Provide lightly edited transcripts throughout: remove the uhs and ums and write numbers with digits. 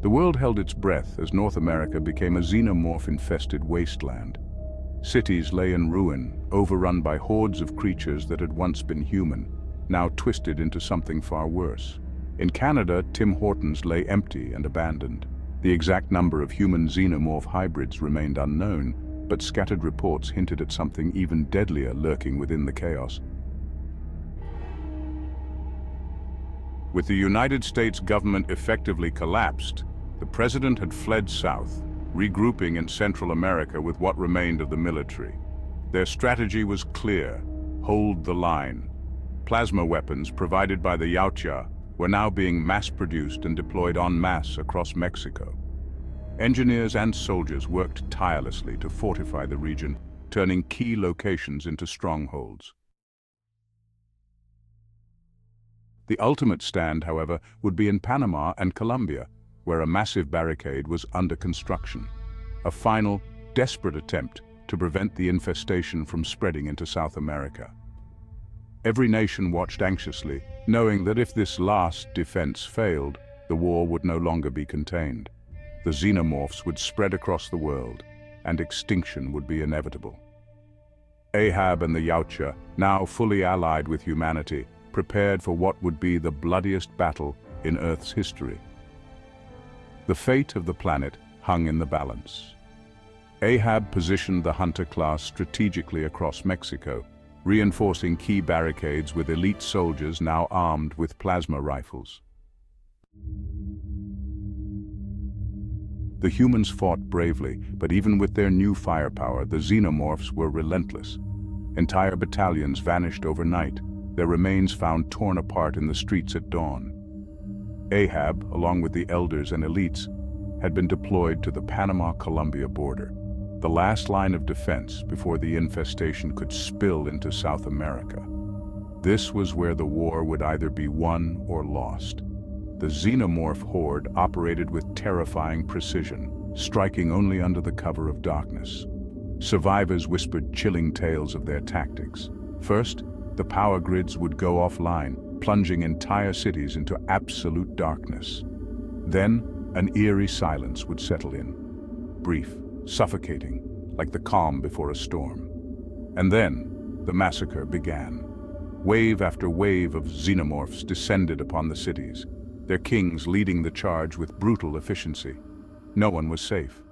The world held its breath as North America became a xenomorph-infested wasteland. Cities lay in ruin, overrun by hordes of creatures that had once been human, now twisted into something far worse. In Canada, Tim Hortons lay empty and abandoned. The exact number of human-xenomorph hybrids remained unknown, but scattered reports hinted at something even deadlier lurking within the chaos. With the United States government effectively collapsed, the president had fled south, regrouping in Central America with what remained of the military. Their strategy was clear: hold the line. Plasma weapons provided by the Yautja were now being mass-produced and deployed en masse across Mexico. Engineers and soldiers worked tirelessly to fortify the region, turning key locations into strongholds. The ultimate stand, however, would be in Panama and Colombia, where a massive barricade was under construction. A final, desperate attempt to prevent the infestation from spreading into South America. Every nation watched anxiously, knowing that if this last defense failed, the war would no longer be contained. The xenomorphs would spread across the world, and extinction would be inevitable. Ahab and the Yautja, now fully allied with humanity, prepared for what would be the bloodiest battle in Earth's history. The fate of the planet hung in the balance. Ahab positioned the hunter class strategically across Mexico, reinforcing key barricades with elite soldiers now armed with plasma rifles. The humans fought bravely, but even with their new firepower, the xenomorphs were relentless. Entire battalions vanished overnight, their remains found torn apart in the streets at dawn. Ahab, along with the elders and elites, had been deployed to the Panama-Colombia border, the last line of defense before the infestation could spill into South America. This was where the war would either be won or lost. The xenomorph horde operated with terrifying precision, striking only under the cover of darkness. Survivors whispered chilling tales of their tactics. First, the power grids would go offline, plunging entire cities into absolute darkness. Then, an eerie silence would settle in. Brief, suffocating, like the calm before a storm. And then, the massacre began. Wave after wave of xenomorphs descended upon the cities, their kings leading the charge with brutal efficiency. No one was safe.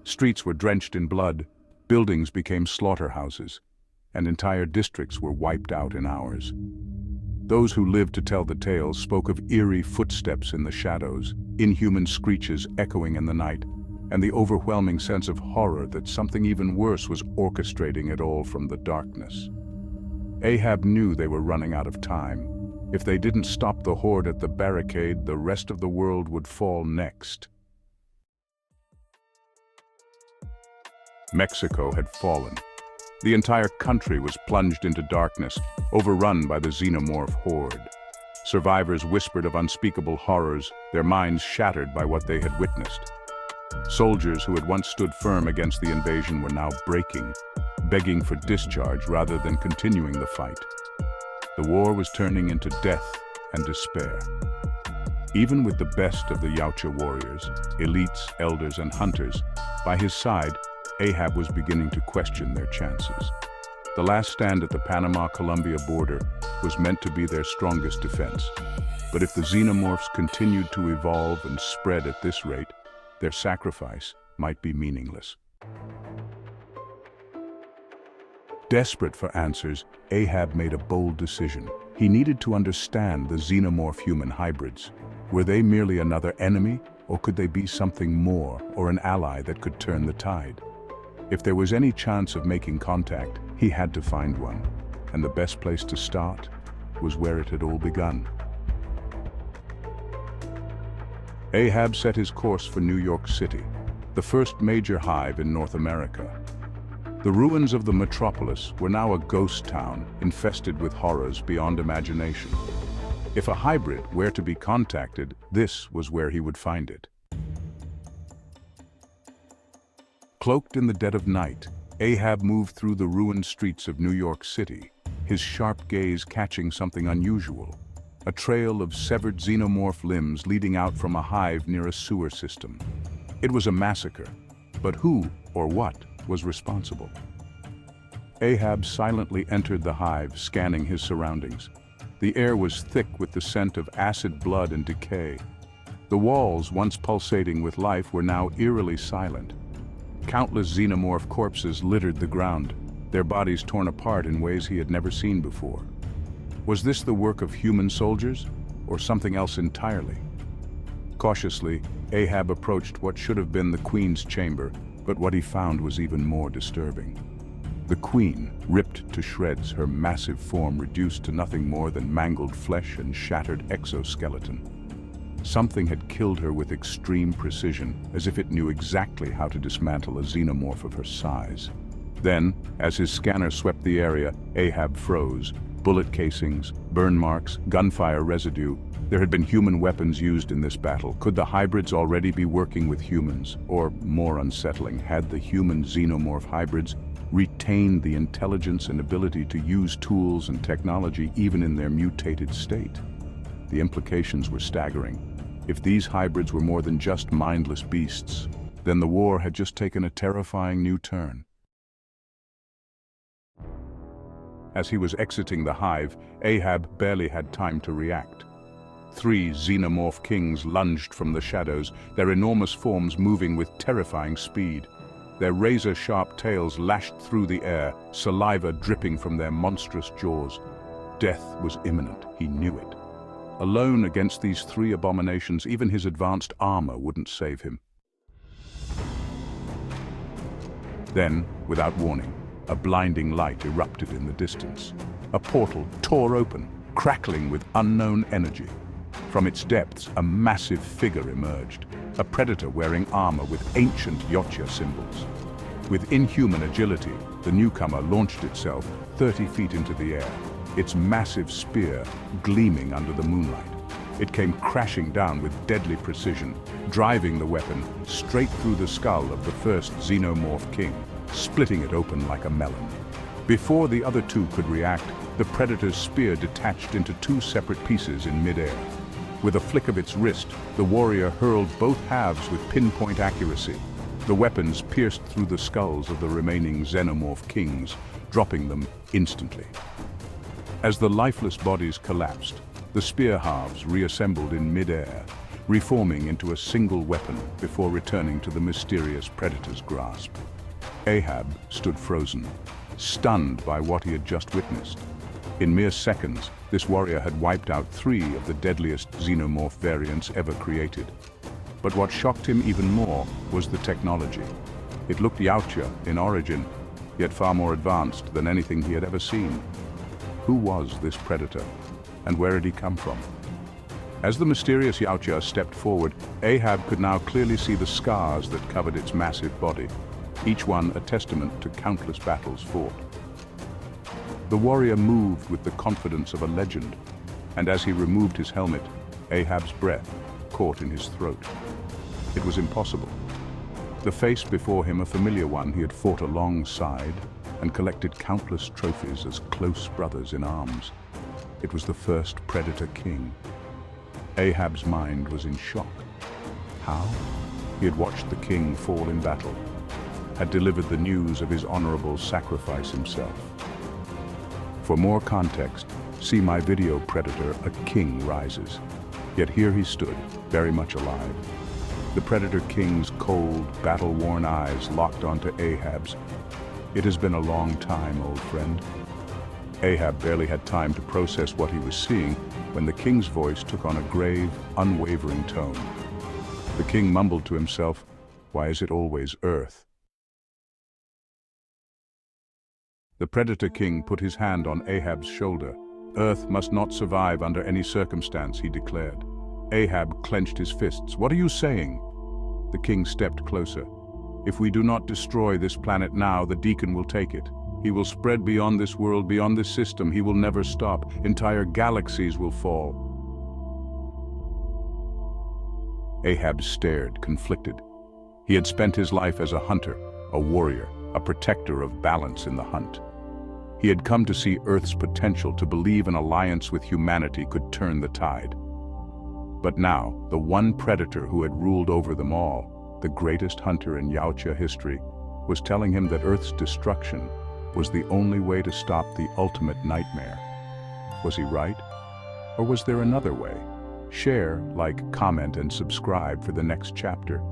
Streets were drenched in blood, buildings became slaughterhouses, and entire districts were wiped out in hours. Those who lived to tell the tale spoke of eerie footsteps in the shadows, inhuman screeches echoing in the night, and the overwhelming sense of horror that something even worse was orchestrating it all from the darkness. Ahab knew they were running out of time. If they didn't stop the horde at the barricade, the rest of the world would fall next. Mexico had fallen. The entire country was plunged into darkness, overrun by the xenomorph horde. Survivors whispered of unspeakable horrors, their minds shattered by what they had witnessed. Soldiers who had once stood firm against the invasion were now breaking, begging for discharge rather than continuing the fight. The war was turning into death and despair. Even with the best of the Yautja warriors, elites, elders, and hunters, by his side, Ahab was beginning to question their chances. The last stand at the Panama-Colombia border was meant to be their strongest defense. But if the xenomorphs continued to evolve and spread at this rate, their sacrifice might be meaningless. Desperate for answers, Ahab made a bold decision. He needed to understand the xenomorph-human hybrids. Were they merely another enemy, or could they be something more, or an ally that could turn the tide? If there was any chance of making contact, he had to find one, and the best place to start was where it had all begun. Ahab set his course for New York City, the first major hive in North America. The ruins of the metropolis were now a ghost town infested with horrors beyond imagination. If a hybrid were to be contacted, this was where he would find it. Cloaked in the dead of night, Ahab moved through the ruined streets of New York City, his sharp gaze catching something unusual. a trail of severed xenomorph limbs leading out from a hive near a sewer system. It was a massacre, but who or what was responsible? Ahab silently entered the hive, scanning his surroundings. The air was thick with the scent of acid blood and decay. The walls, once pulsating with life, were now eerily silent. Countless xenomorph corpses littered the ground, their bodies torn apart in ways he had never seen before. Was this the work of human soldiers, or something else entirely? Cautiously, Ahab approached what should have been the queen's chamber, but what he found was even more disturbing. The queen, ripped to shreds, her massive form reduced to nothing more than mangled flesh and shattered exoskeleton. Something had killed her with extreme precision, as if it knew exactly how to dismantle a xenomorph of her size. Then, as his scanner swept the area, Ahab froze. Bullet casings, burn marks, gunfire residue. There had been human weapons used in this battle. Could the hybrids already be working with humans? Or, more unsettling, had the human-xenomorph hybrids retained the intelligence and ability to use tools and technology even in their mutated state? The implications were staggering. If these hybrids were more than just mindless beasts, then the war had just taken a terrifying new turn. As he was exiting the hive, Ahab barely had time to react. 3 xenomorph kings lunged from the shadows, their enormous forms moving with terrifying speed. Their razor-sharp tails lashed through the air, saliva dripping from their monstrous jaws. Death was imminent, he knew it. Alone against these 3 abominations, even his advanced armor wouldn't save him. Then, without warning, a blinding light erupted in the distance. A portal tore open, crackling with unknown energy. From its depths, a massive figure emerged, a predator wearing armor with ancient Yotcha symbols. With inhuman agility, the newcomer launched itself 30 feet into the air, its massive spear gleaming under the moonlight. It came crashing down with deadly precision, driving the weapon straight through the skull of the first xenomorph king, splitting it open like a melon. Before the other 2 could react, the predator's spear detached into 2 separate pieces in midair. With a flick of its wrist, the warrior hurled both halves with pinpoint accuracy. The weapons pierced through the skulls of the remaining xenomorph kings, dropping them instantly. As the lifeless bodies collapsed, the spear halves reassembled in midair, reforming into a single weapon before returning to the mysterious predator's grasp. Ahab stood frozen, stunned by what he had just witnessed. In mere seconds, this warrior had wiped out 3 of the deadliest xenomorph variants ever created. But what shocked him even more was the technology. It looked Yotcha in origin, yet far more advanced than anything he had ever seen. Who was this predator, and where had he come from? As the mysterious Yotcha stepped forward, Ahab could now clearly see the scars that covered its massive body, each one a testament to countless battles fought. The warrior moved with the confidence of a legend, and as he removed his helmet, Ahab's breath caught in his throat. It was impossible. The face before him, a familiar one he had fought alongside and collected countless trophies as close brothers in arms. It was the first Predator King. Ahab's mind was in shock. How? He had watched the king fall in battle, had delivered the news of his honorable sacrifice himself. For more context, see my video Predator, A King Rises. Yet here he stood, very much alive. The Predator King's cold, battle-worn eyes locked onto Ahab's. It has been a long time, old friend. Ahab barely had time to process what he was seeing when the king's voice took on a grave, unwavering tone. The king mumbled to himself, "Why is it always Earth?" The Predator King put his hand on Ahab's shoulder. "Earth must not survive under any circumstance," he declared. Ahab clenched his fists. "What are you saying?" The king stepped closer. "If we do not destroy this planet now, the Deacon will take it. He will spread beyond this world, beyond this system. He will never stop. Entire galaxies will fall." Ahab stared, conflicted. He had spent his life as a hunter, a warrior, a protector of balance in the hunt. He had come to see Earth's potential, to believe an alliance with humanity could turn the tide. But now, the one predator who had ruled over them all, the greatest hunter in Yautja history, was telling him that Earth's destruction was the only way to stop the ultimate nightmare. Was he right? Or was there another way? Share, like, comment, and subscribe for the next chapter.